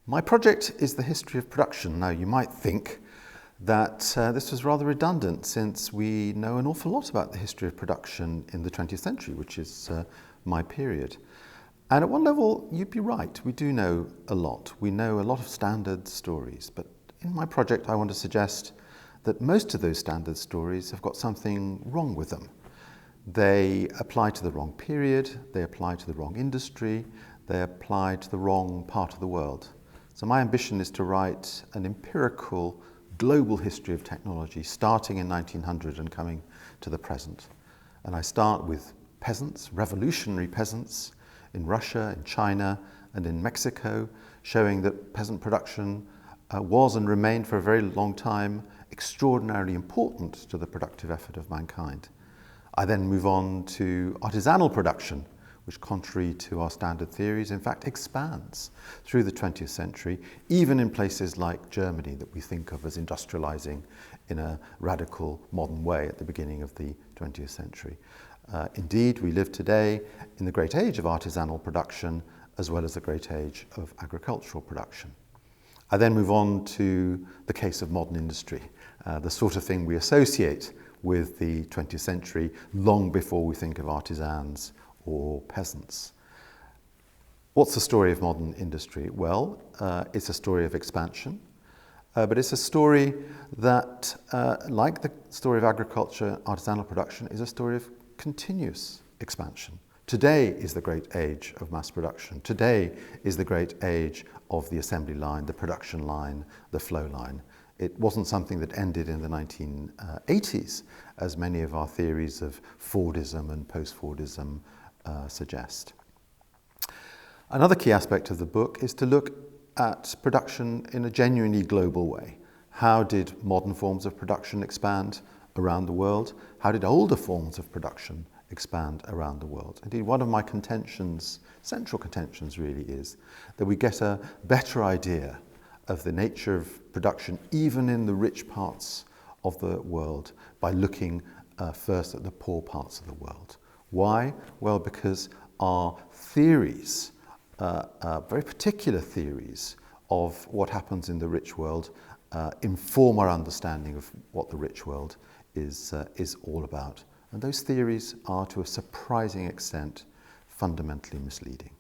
My project is the history of production. Now, you might think that this was rather redundant, since we know an awful lot about the history of production in the 20th century, which is my period. And at one level, you'd be right. We do know a lot. We know a lot of standard stories. But in my project, I want to suggest that most of those standard stories have got something wrong with them. They apply to the wrong period, they apply to the wrong industry, they apply to the wrong part of the world. So my ambition is to write an empirical global history of technology, starting in 1900 and coming to the present. And I start with peasants, revolutionary peasants, in Russia, in China, and in Mexico, showing that peasant production was and remained for a very long time extraordinarily important to the productive effort of mankind. I then move on to artisanal production, which, contrary to our standard theories, in fact expands through the 20th century, even in places like Germany that we think of as industrializing in a radical modern way at the beginning of the 20th century. Indeed, we live today in the great age of artisanal production, as well as the great age of agricultural production. I then move on to the case of modern industry, the sort of thing we associate with the 20th century long before we think of artisans or peasants. What's the story of modern industry? Well, it's a story of expansion, but it's a story that, like the story of agriculture, artisanal production, is a story of continuous expansion. Today is the great age of mass production. Today is the great age of the assembly line, the production line, the flow line. It wasn't something that ended in the 1980s, as many of our theories of Fordism and post-Fordism suggest. Another key aspect of the book is to look at production in a genuinely global way. How did modern forms of production expand around the world? How did older forms of production expand around the world? Indeed, one of my contentions, central contentions really, is that we get a better idea of the nature of production, even in the rich parts of the world, by looking first at the poor parts of the world. Why? Well, because our theories, very particular theories of what happens in the rich world, inform our understanding of what the rich world is all about. And those theories are, to a surprising extent, fundamentally misleading.